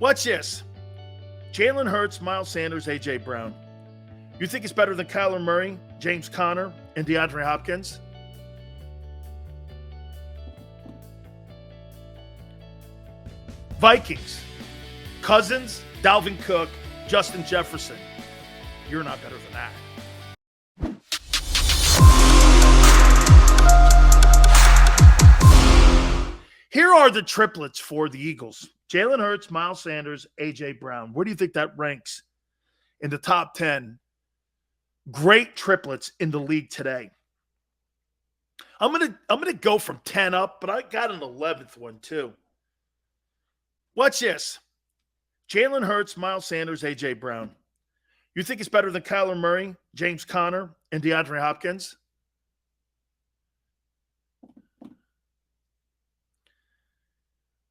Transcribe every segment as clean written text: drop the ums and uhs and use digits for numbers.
Watch this. Jalen Hurts, Miles Sanders, A.J. Brown. You think it's better than Kyler Murray, James Conner, and DeAndre Hopkins? Vikings. Cousins, Dalvin Cook, Justin Jefferson. You're not better than that. Here are the triplets for the Eagles. Jalen Hurts, Miles Sanders, A.J. Brown. Where do you think that ranks in the top 10 great triplets in the league today? I'm gonna go from 10 up, but I got an 11th one too. Watch this. Jalen Hurts, Miles Sanders, A.J. Brown. You think it's better than Kyler Murray, James Conner, and DeAndre Hopkins?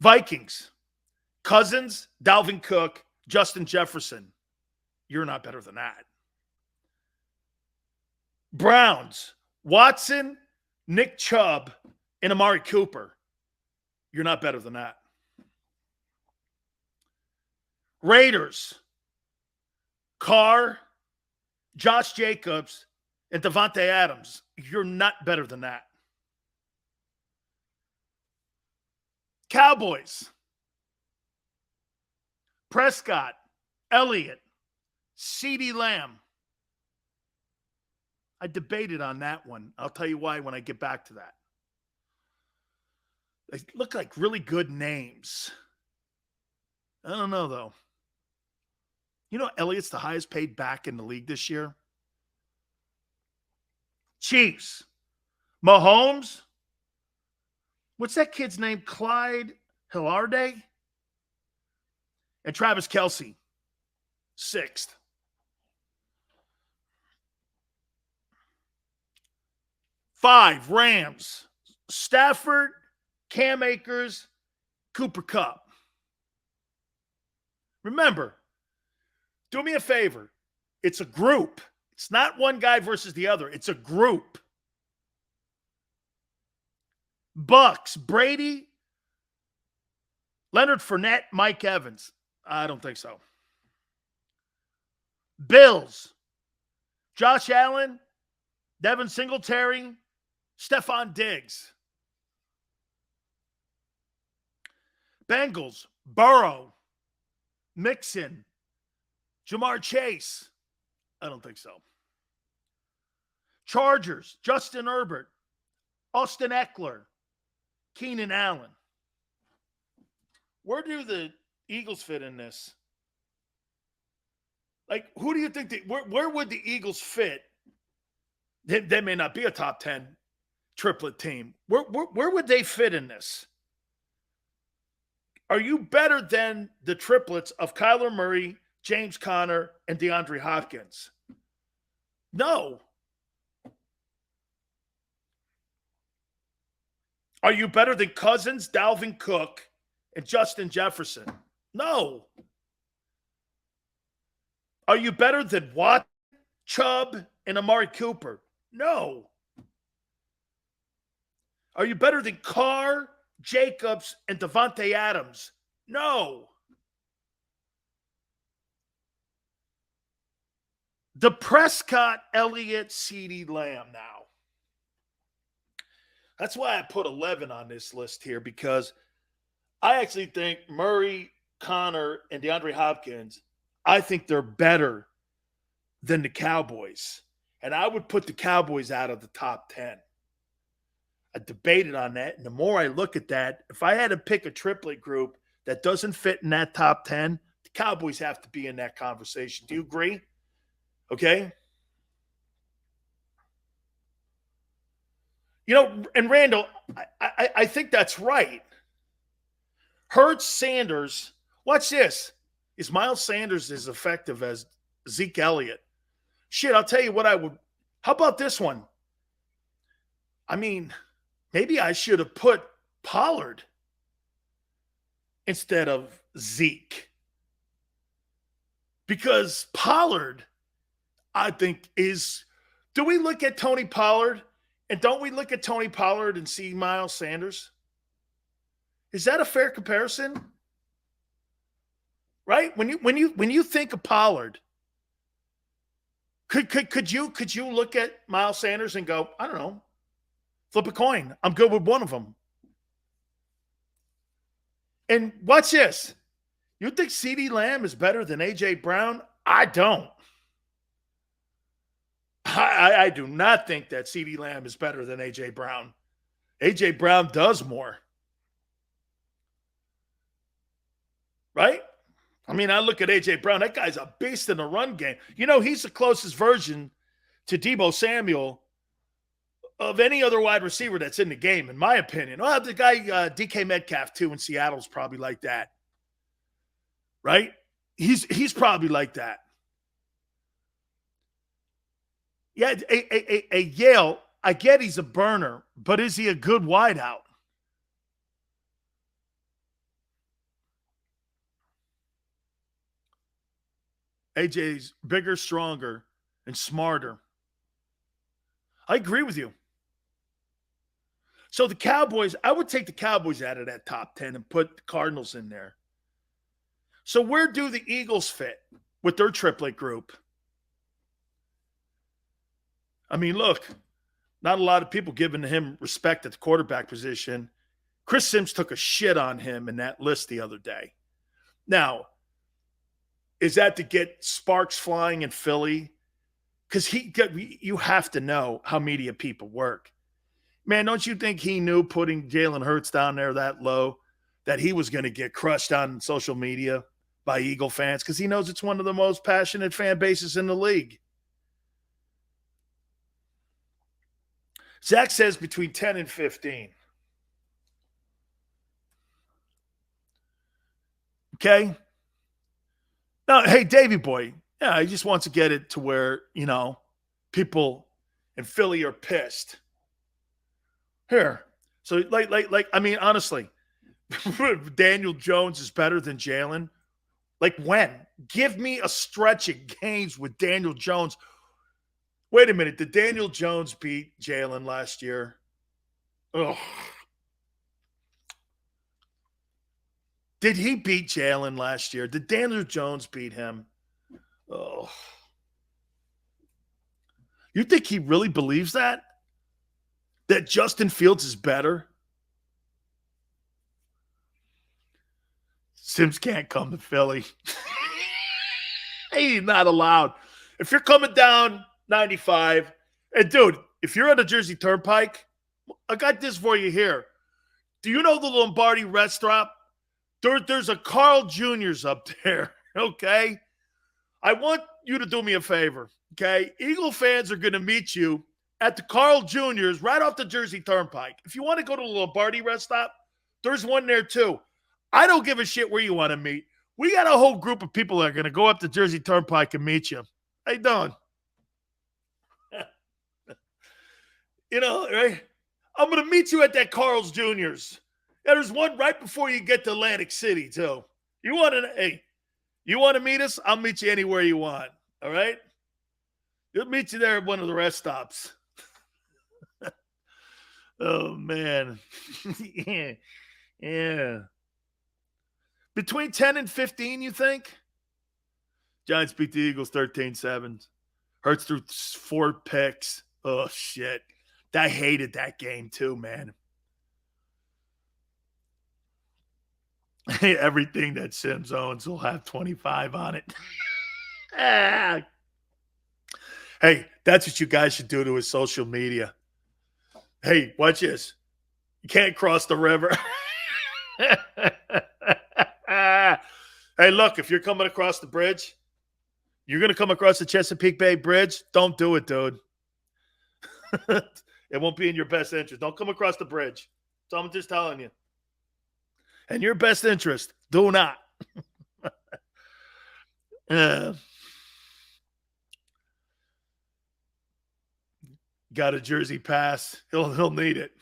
Vikings. Cousins, Dalvin Cook, Justin Jefferson. You're not better than that. Browns. Watson, Nick Chubb, and Amari Cooper. You're not better than that. Raiders. Carr, Josh Jacobs, and Devontae Adams. You're not better than that. Cowboys. Prescott, Elliott, CeeDee Lamb. I debated on that one. I'll tell you why when I get back to that. They look like really good names. I don't know, though. You know, Elliott's the highest paid back in the league this year. Chiefs. Mahomes. What's that kid's name? Clyde Hillarday? And Travis Kelce, 6th. Five, Rams. Stafford, Cam Akers, Cooper Kupp. Remember, do me a favor. It's a group. It's not one guy versus the other. It's a group. Bucks, Brady, Leonard Fournette, Mike Evans. I don't think so. Bills, Josh Allen, Devin Singletary, Stephon Diggs. Bengals, Burrow, Mixon, Jamar Chase. I don't think so. Chargers, Justin Herbert, Austin Eckler, Keenan Allen. Where do the Eagles fit in this? Like, who do you think where would the Eagles fit? They may not be a top 10 triplet team. Where would they fit in this? Are you better than the triplets of Kyler Murray, James Conner, and DeAndre Hopkins? No. Are you better than Cousins, Dalvin Cook, and Justin Jefferson? No. Are you better than Watt, Chubb, and Amari Cooper? No. Are you better than Carr, Jacobs, and Devontae Adams? No. The Prescott, Elliott, CeeDee Lamb now. That's why I put 11 on this list here, because I actually think Murray, Connor, and DeAndre Hopkins, I think they're better than the Cowboys. And I would put the Cowboys out of the top 10. I debated on that. And the more I look at that, if I had to pick a triplet group that doesn't fit in that top 10, the Cowboys have to be in that conversation. Do you agree? Okay. You know, and Randall, I think that's right. Hurts, Sanders. Watch this. Is Miles Sanders as effective as Zeke Elliott? Shit, I'll tell you what I would. How about this one? I mean, maybe I should have put Pollard instead of Zeke. Because Pollard, I think, is. Do we look at Tony Pollard? And don't we look at Tony Pollard and see Miles Sanders? Is that a fair comparison? right? When you think of Pollard, could you look at Miles Sanders and go, I don't know, flip a coin. I'm good with one of them. And watch this. You think CeeDee Lamb is better than A.J. Brown? I don't. I do not think that CeeDee Lamb is better than A.J. Brown. A.J. Brown does more. Right? I mean, I look at A.J. Brown. That guy's a beast in the run game. You know, he's the closest version to Deebo Samuel of any other wide receiver that's in the game, in my opinion. Well, the guy, DK Metcalf, too, in Seattle's probably like that. Right? He's probably like that. Yeah, a Yale, I get he's a burner, but is he a good wideout? AJ's bigger, stronger, and smarter. I agree with you. So the Cowboys, I would take the Cowboys out of that top 10 and put the Cardinals in there. So where do the Eagles fit with their triplet group? I mean, look, not a lot of people giving him respect at the quarterback position. Chris Sims took a shit on him in that list the other day. Now, is that to get sparks flying in Philly? Because you have to know how media people work. Man, don't you think he knew putting Jalen Hurts down there that low that he was going to get crushed on social media by Eagle fans? Because he knows it's one of the most passionate fan bases in the league. Zach says between 10 and 15. Okay? Now, hey, Davey boy, yeah, he just wants to get it to where, you know, people in Philly are pissed. Here. So, like, I mean, honestly, Daniel Jones is better than Jalen. Like, when? Give me a stretch of games with Daniel Jones. Wait a minute. Did Daniel Jones beat Jalen last year? Ugh. Did he beat Jalen last year? Did Daniel Jones beat him? Oh. You think he really believes that? That Justin Fields is better? Sims can't come to Philly. He's not allowed. If you're coming down 95, and dude, if you're on the Jersey Turnpike, I got this for you here. Do you know the Lombardi restaurant? There's a Carl Jr.'s up there, okay? I want you to do me a favor, okay? Eagle fans are going to meet you at the Carl Jr.'s right off the Jersey Turnpike. If you want to go to the Lombardi restaurant, there's one there too. I don't give a shit where you want to meet. We got a whole group of people that are going to go up to Jersey Turnpike and meet you. How you doing? You know, right? I'm going to meet you at that Carl's Jr.'s. Yeah, there's one right before you get to Atlantic City, too. You want to meet us? I'll meet you anywhere you want. All right? We'll meet you there at one of the rest stops. Oh, man. Yeah. Yeah. Between 10 and 15, you think? Giants beat the Eagles 13-7. Hurts threw 4 picks. Oh, shit. I hated that game too, man. Everything that Sims owns will have 25 on it. Hey, that's what you guys should do to his social media. Hey, watch this. You can't cross the river. Hey, look, if you're coming across the bridge, you're going to come across the Chesapeake Bay Bridge. Don't do it, dude. It won't be in your best interest. Don't come across the bridge. So I'm just telling you. In your best interest, do not. Got a Jersey pass. He'll need it.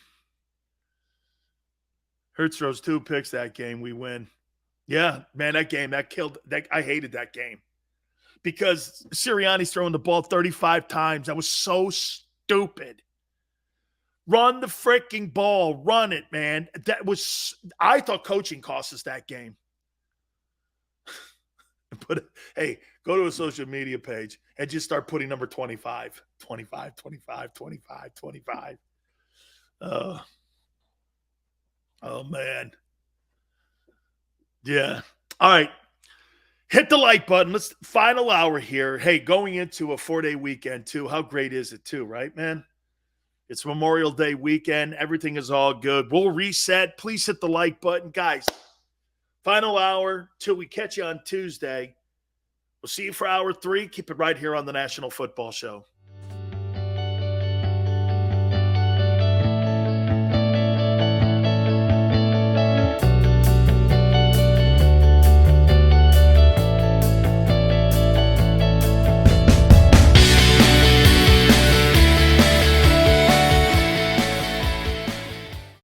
Hurts throws 2 picks that game. We win. Yeah, man, that game, that killed. I hated that game because Sirianni's throwing the ball 35 times. That was so stupid. Run the freaking ball. Run it, man. I thought coaching cost us that game. Go to a social media page and just start putting number 25, 25, 25, 25, 25. Oh man. Yeah. All right. Hit the like button. Let's final hour here. Hey, going into a 4-day weekend too. How great is it too, right, man? It's Memorial Day weekend. Everything is all good. We'll reset. Please hit the like button. Guys, final hour till we catch you on Tuesday. We'll see you for hour 3. Keep it right here on the National Football Show.